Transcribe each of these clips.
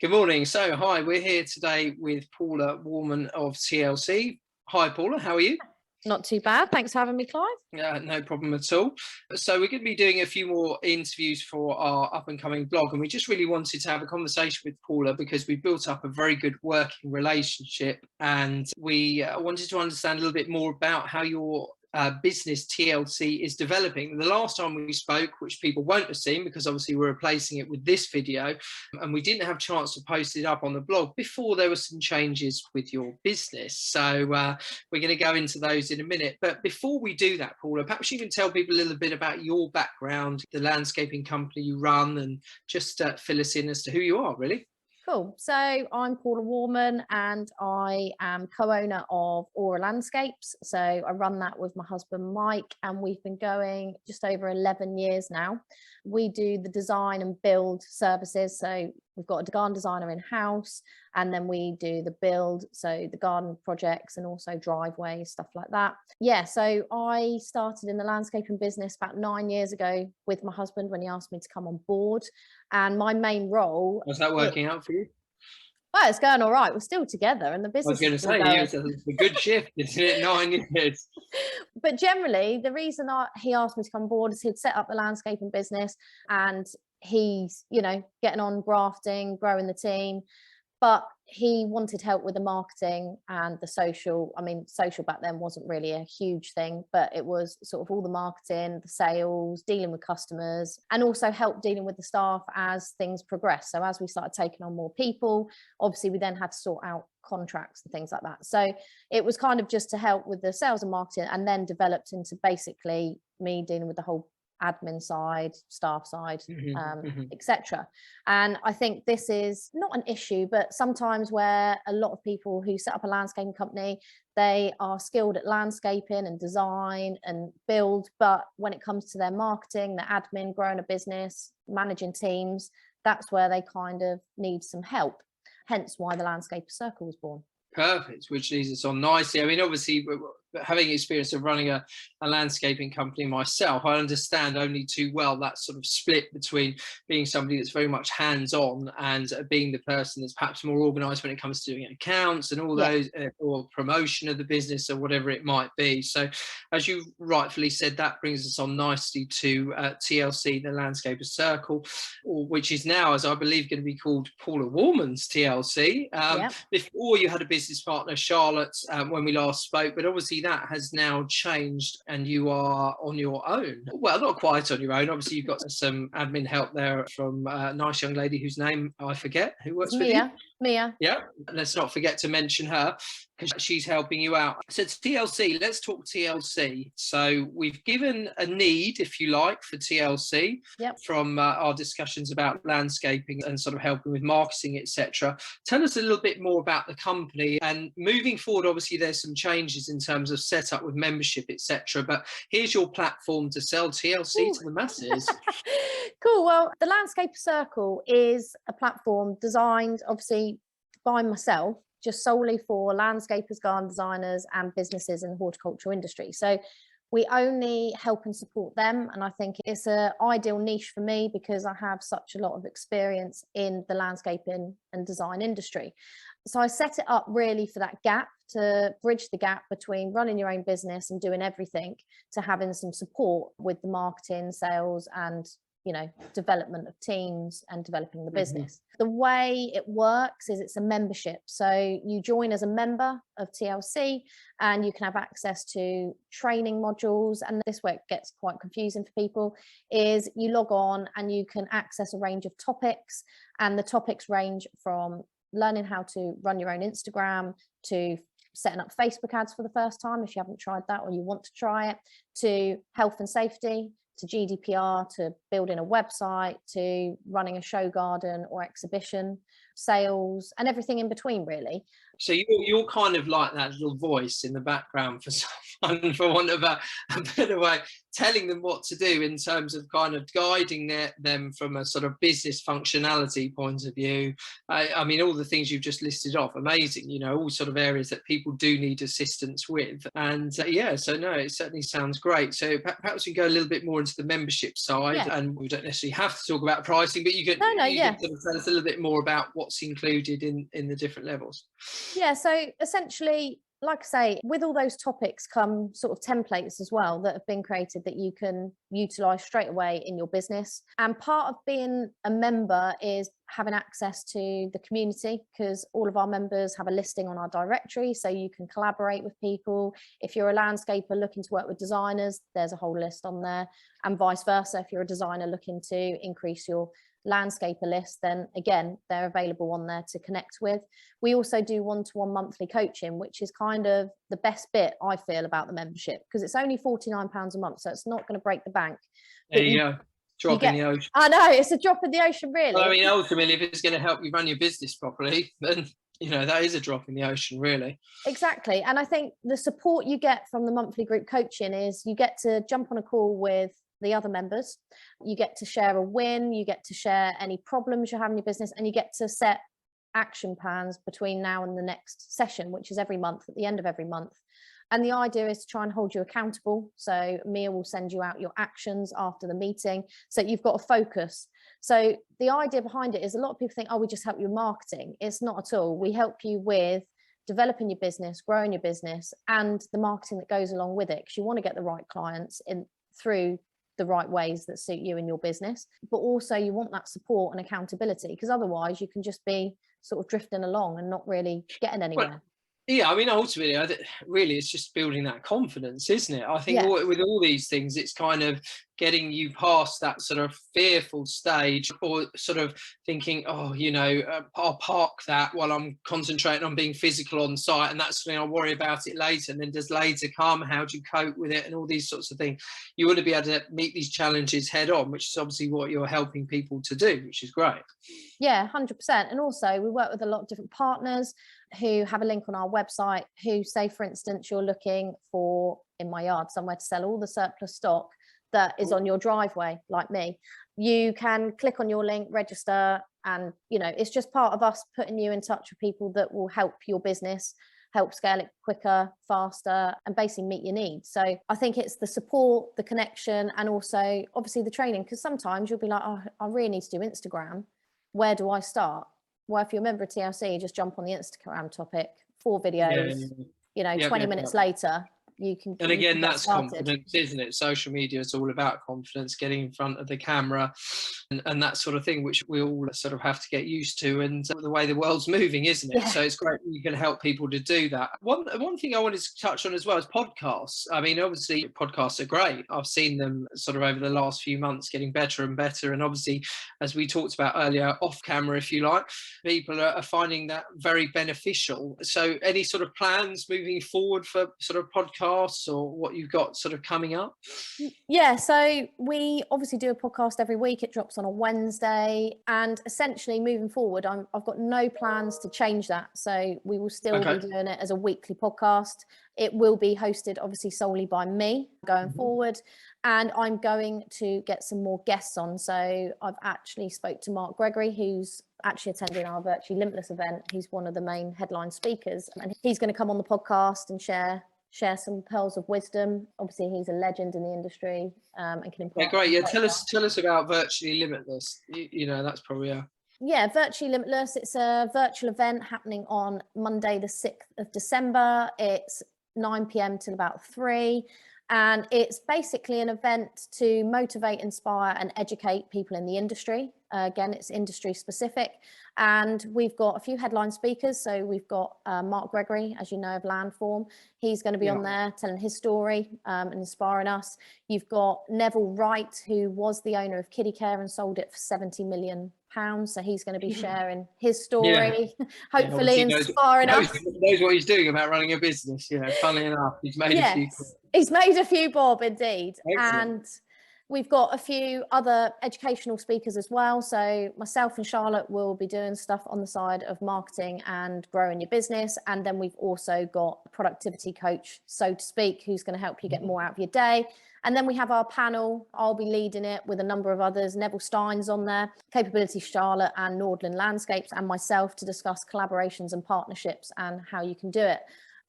Good morning. So, hi, we're here today with Paula Warman of TLC. Hi, Paula, how are you? Not too bad. Thanks for having me, Clive. No problem at all. So, we're going to be doing a few more interviews for our up and coming blog, and we just really wanted to have a conversation with Paula because we built up a very good working relationship, and we wanted to understand a little bit more about how your business TLC is developing. The last time we spoke, which people won't have seen because obviously we're replacing it with this video, and we didn't have a chance to post it up on the blog before there were some changes with your business. So we're going to go into those in a minute. But before we do that, Paula, perhaps you can tell people a little bit about your background, the landscaping company you run, and just fill us in as to who you are, really. Cool. So I'm Paula Warman and I am co-owner of Aura Landscapes. So I run that with my husband, Mike, and we've been going just over 11 years now. We do the design and build services. So we've got a garden designer in-house, and then we do the build, so the garden projects and also driveways, stuff like that. Yeah, so I started in the landscaping business about 9 years ago with my husband when he asked me to come on board. And my main role... Was that working out for you? Well, it's going all right. We're still together and the I was business going to is still say, going. it's a good shift, isn't it? 9 years. But generally, the reason he asked me to come on board is he'd set up the landscaping business and he's, getting on grafting, growing the team. But he wanted help with the marketing and the social. I mean, social back then wasn't really a huge thing, but it was sort of all the marketing, the sales, dealing with customers, and also help dealing with the staff as things progress. So as we started taking on more people, obviously we then had to sort out contracts and things like that. So it was kind of just to help with the sales and marketing, and then developed into basically me dealing with the whole admin side, staff side, etc. And I think this is not an issue, but sometimes where a lot of people who set up a landscaping company, they are skilled at landscaping and design and build, but when it comes to their marketing, their admin, growing a business, managing teams, that's where they kind of need some help. Hence why the Landscaper Circle was born. Perfect, which leads us on nicely. I mean, obviously, having experience of running a landscaping company myself, I understand only too well that sort of split between being somebody that's very much hands-on and being the person that's perhaps more organised when it comes to doing accounts and all those, or promotion of the business or whatever it might be. So, as you rightfully said, that brings us on nicely to TLC, the Landscaper Circle, which is now, as I believe, going to be called Paula Warman's TLC. Before you had a business partner, Charlotte, when we last spoke, but obviously that has now changed and you are on your own. Well, not quite on your own. Obviously, you've got some admin help there from a nice young lady whose name I forget, who works with you. Mia. Yeah, let's not forget to mention her because she's helping you out. So it's TLC. Let's talk TLC. So we've given a need, if you like, for TLC from our discussions about landscaping and sort of helping with marketing, etc. Tell us a little bit more about the company, and moving forward, obviously there's some changes in terms of setup with membership, etc. But here's your platform to sell TLC to the masses. Cool. Well, the Landscaper Circle is a platform designed, obviously, by myself, just solely for landscapers, garden designers, and businesses in the horticultural industry. So we only help and support them. And I think it's an ideal niche for me because I have such a lot of experience in the landscaping and design industry. So I set it up really for that gap, to bridge the gap between running your own business and doing everything to having some support with the marketing, sales, and development of teams and developing the business. The way it works is it's a membership. So you join as a member of TLC and you can have access to training modules. And this where it gets quite confusing for people is you log on and you can access a range of topics, and the topics range from learning how to run your own Instagram to setting up Facebook ads for the first time if you haven't tried that or you want to try it, to health and safety, to GDPR, to building a website, to running a show garden or exhibition, sales, and everything in between, really. So you're kind of like that little voice in the background for someone, for want of a better way, telling them what to do in terms of kind of guiding them from a sort of business functionality point of view. I mean, all the things you've just listed off, amazing, you know, all sort of areas that people do need assistance with. And yeah, so no, it certainly sounds great. So perhaps we go a little bit more into the membership side, and we don't necessarily have to talk about pricing, but you could sort of tell us a little bit more about what's included in the different levels. Yeah, so essentially, like I say, with all those topics come sort of templates as well that have been created that you can utilize straight away in your business. And part of being a member is having access to the community, because all of our members have a listing on our directory, so you can collaborate with people. If you're a landscaper looking to work with designers, there's a whole list on there, and vice versa. If you're a designer looking to increase your landscaper list, then again, they're available on there to connect with. We also do one-to-one monthly coaching, which is kind of the best bit, I feel, about the membership, because it's only £49 a month, so it's not going to break the bank. There you go. Drop in the ocean. I know, it's a drop in the ocean, really. Well, I mean, ultimately, if it's going to help you run your business properly, then you know that is a drop in the ocean, really. Exactly. And I think the support you get from the monthly group coaching is you get to jump on a call with the other members, you get to share a win, you get to share any problems you have in your business, and you get to set action plans between now and the next session, which is every month, at the end of every month. And the idea is to try and hold you accountable. So Mia will send you out your actions after the meeting, so you've got a focus. So the idea behind it is, a lot of people think, oh, we just help you with marketing. It's not at all. We help you with developing your business, growing your business, and the marketing that goes along with it, because you want to get the right clients in through the right ways that suit you and your business. But also you want that support and accountability, because otherwise you can just be sort of drifting along and not really getting anywhere. Well, yeah, I mean, ultimately, really, it's just building that confidence, isn't it? I think with all these things, it's kind of getting you past that sort of fearful stage, or sort of thinking, oh, you know, I'll park that while I'm concentrating on being physical on site, and that's something I'll worry about it later. And then does later come? How do you cope with it? And all these sorts of things. You want to be able to meet these challenges head on, which is obviously what you're helping people to do, which is great. Yeah, 100%. And also we work with a lot of different partners who have a link on our website, who say, for instance, you're looking for, in my yard, somewhere to sell all the surplus stock that is on your driveway, like me. You can click on your link, register, and you know, it's just part of us putting you in touch with people that will help your business, help scale it quicker, faster, and basically meet your needs. So I think it's the support, the connection, and also obviously the training, because sometimes you'll be like, oh, I really need to do Instagram. Where do I start? Well, if you're a member of TLC, you just jump on the Instagram topic, 4 videos, you know, 20 minutes later, you can. And again, that's confidence, isn't it? Social media is all about confidence, getting in front of the camera and that sort of thing, which we all sort of have to get used to, and the way the world's moving, isn't it? Yeah. So it's great you can help people to do that. One thing I wanted to touch on as well is podcasts. I mean, obviously podcasts are great. I've seen them sort of over the last few months getting better and better. And obviously, as we talked about earlier, off camera, if you like, people are finding that very beneficial. So any sort of plans moving forward for sort of podcasts, or what you've got sort of coming up? Yeah, so we obviously do a podcast every week. It drops on a Wednesday, and essentially moving forward, I've got no plans to change that. So we will still be doing it as a weekly podcast. It will be hosted obviously solely by me going forward, and I'm going to get some more guests on. So I've actually spoke to Mark Gregory, who's actually attending our Virtually Limitless event. He's one of the main headline speakers, and he's going to come on the podcast and share some pearls of wisdom. Obviously, he's a legend in the industry and can impart. Yeah, great. Yeah, tell us about Virtually Limitless. You know, that's probably Yeah, Virtually Limitless. It's a virtual event happening on Monday, the 6th of December. It's 9 p.m. till about 3. And it's basically an event to motivate, inspire, and educate people in the industry. Again, it's industry specific. And we've got a few headline speakers. So we've got Mark Gregory, as you know, of Landform. He's going to be on there telling his story and inspiring us. You've got Neville Wright, who was the owner of Kiddie Care and sold it for £70 million. So he's going to be sharing his story, hopefully inspiring us. Knows what he's doing about running a business. You know, funnily enough, he's made a few. He's made a few bob, indeed. Excellent. And We've got a few other educational speakers as well. So myself and Charlotte will be doing stuff on the side of marketing and growing your business. And then we've also got a productivity coach, so to speak, who's going to help you get more out of your day. And then we have our panel. I'll be leading it with a number of others. Neville Stein's on there, Capability Charlotte and Nordland Landscapes, and myself, to discuss collaborations and partnerships and how you can do it.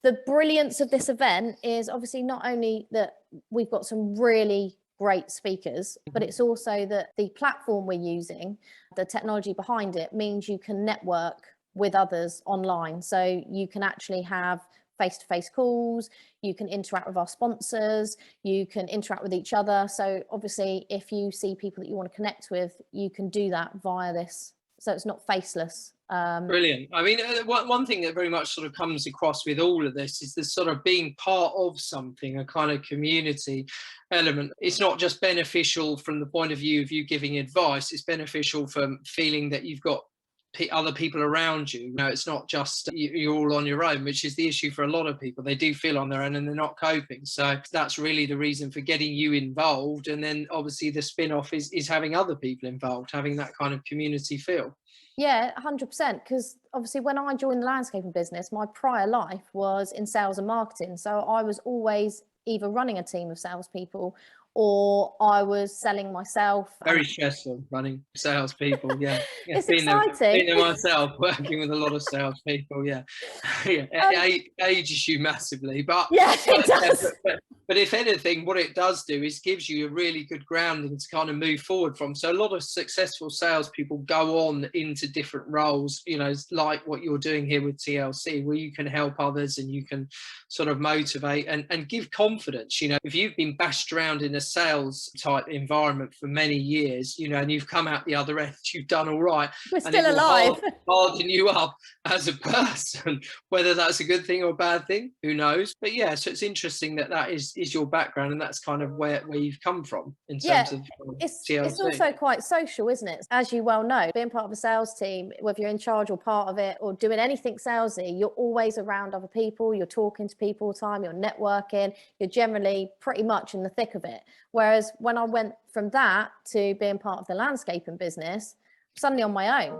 The brilliance of this event is obviously not only that we've got some really great speakers, but it's also that the platform we're using, the technology behind it, means you can network with others online. So you can actually have face-to-face calls, you can interact with our sponsors, you can interact with each other. So obviously, if you see people that you want to connect with, you can do that via this. So it's not faceless. Brilliant. I mean, one thing that very much sort of comes across with all of this is this sort of being part of something, a kind of community element. It's not just beneficial from the point of view of you giving advice, it's beneficial from feeling that you've got other people around you. You know, it's not just you're all on your own, which is the issue for a lot of people. They do feel on their own and they're not coping. So that's really the reason for getting you involved. And then obviously the spin-off is having other people involved, having that kind of community feel. Yeah, 100%. Because obviously when I joined the landscaping business, my prior life was in sales and marketing. So I was always either running a team of salespeople or I was selling myself. Very stressful running salespeople. Yeah, It's being exciting. there myself, working with a lot of salespeople. Yeah, it ages you massively, but yeah, it does. But if anything, what it does do is gives you a really good grounding to kind of move forward from. So a lot of successful salespeople go on into different roles, you know, like what you're doing here with TLC, where you can help others and you can sort of motivate and give confidence. You know, if you've been bashed around in a sales type environment for many years, you know, and you've come out the other end, you've done all right. We're and still alive. Harden you up as a person, whether that's a good thing or a bad thing, who knows? But yeah, so it's interesting that is your background and that's kind of where you've come from in terms of TLC. It's also quite social, isn't it? As you well know, being part of a sales team, whether you're in charge or part of it or doing anything salesy, you're always around other people, you're talking to people all the time, you're networking, you're generally pretty much in the thick of it. Whereas when I went from that to being part of the landscaping business, suddenly on my own.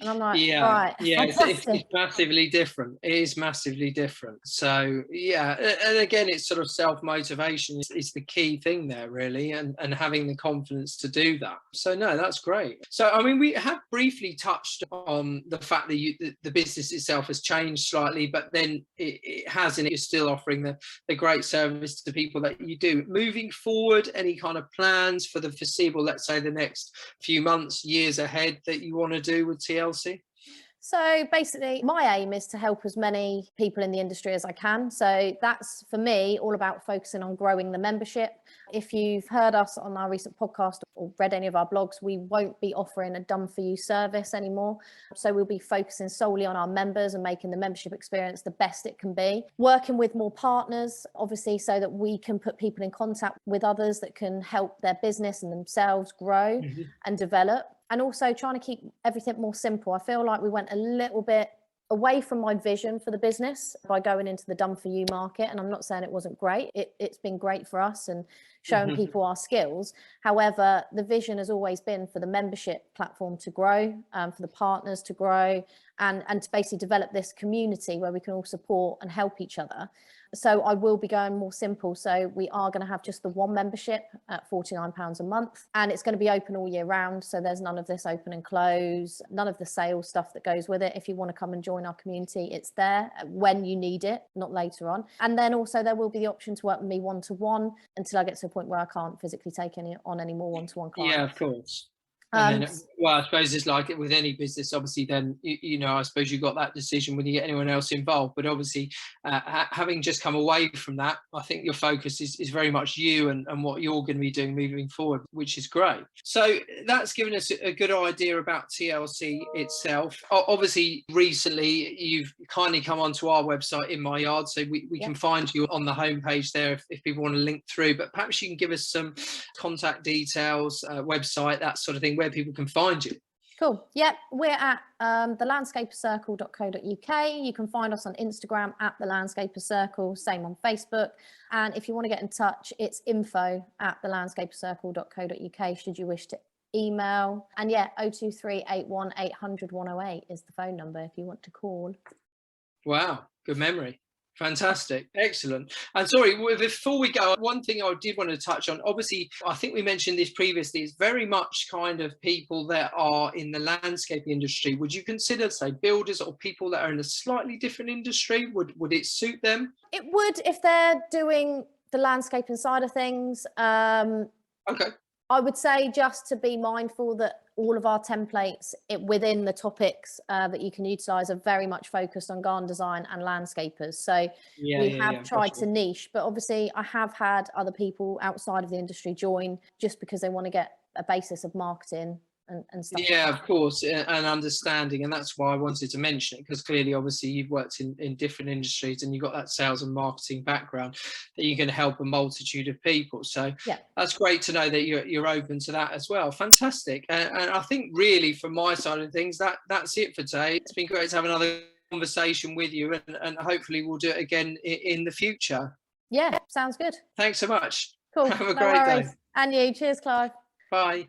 And I'm like, right, it's massively different. It is massively different. So yeah, and again, it's sort of self-motivation is the key thing there, really, and having the confidence to do that. So no, that's great. So I mean, we have briefly touched on the fact that the business itself has changed slightly, but then it has, and it's still offering the great service to people that you do. Moving forward, any kind of plans for the foreseeable, let's say the next few months, years ahead that you want to do with TLC? So basically, my aim is to help as many people in the industry as I can. So that's, for me, all about focusing on growing the membership. If you've heard us on our recent podcast or read any of our blogs, we won't be offering a done-for-you service anymore. So we'll be focusing solely on our members and making the membership experience the best it can be. Working with more partners, obviously, so that we can put people in contact with others that can help their business and themselves grow and develop. And also trying to keep everything more simple. I feel like we went a little bit away from my vision for the business by going into the done-for-you market. And I'm not saying it wasn't great. It's been great for us and showing people our skills. However, the vision has always been for the membership platform to grow, for the partners to grow, and to basically develop this community where we can all support and help each other. So I will be going more simple. So we are going to have just the one membership at £49 a month, and it's going to be open all year round. So there's none of this open and close, none of the sales stuff that goes with it. If you want to come and join our community, it's there when you need it, not later on. And then also there will be the option to work with me one-to-one until I get to a point where I can't physically take any more one-to-one clients. Yeah, of course. And then, well, I suppose it's like it with any business, obviously, then, you know, I suppose you've got that decision when you get anyone else involved. But obviously, having just come away from that, I think your focus is very much you and what you're going to be doing moving forward, which is great. So that's given us a good idea about TLC itself. Obviously, recently, you've kindly come onto our website, In My Yard, so we can find you on the homepage there if people want to link through. But perhaps you can give us some contact details, website, that sort of thing, where people can find you. Of Cool. Yep, we're at thelandscapercircle.co.uk. You can find us on Instagram at The Landscaper Circle, same on Facebook. And if you want to get in touch, it's info@thelandscapercircle.co.uk should you wish to email. And yeah, 023 81 800 108 is the phone number if you want to call. Wow, good memory. Fantastic. Excellent. And sorry, before we go, one thing I did want to touch on, obviously, I think we mentioned this previously, it's very much kind of people that are in the landscape industry. Would you consider, say, builders or people that are in a slightly different industry? Would it suit them? It would if they're doing the landscaping side of things. Okay. I would say just to be mindful that all of our templates within the topics that you can utilise are very much focused on garden design and landscapers. So we have tried to niche, but obviously I have had other people outside of the industry join just because they want to get a basis of marketing and stuff. Yeah, of course, and understanding, and that's why I wanted to mention it, because clearly, obviously, you've worked in different industries and you've got that sales and marketing background that you can help a multitude of people. So yeah, that's great to know that you're open to that as well. Fantastic, and I think really from my side of things, that's it for today. It's been great to have another conversation with you, and hopefully we'll do it again in the future. Yeah, sounds good. Thanks so much. Cool. Have a great day. And you. Cheers, Clive. Bye.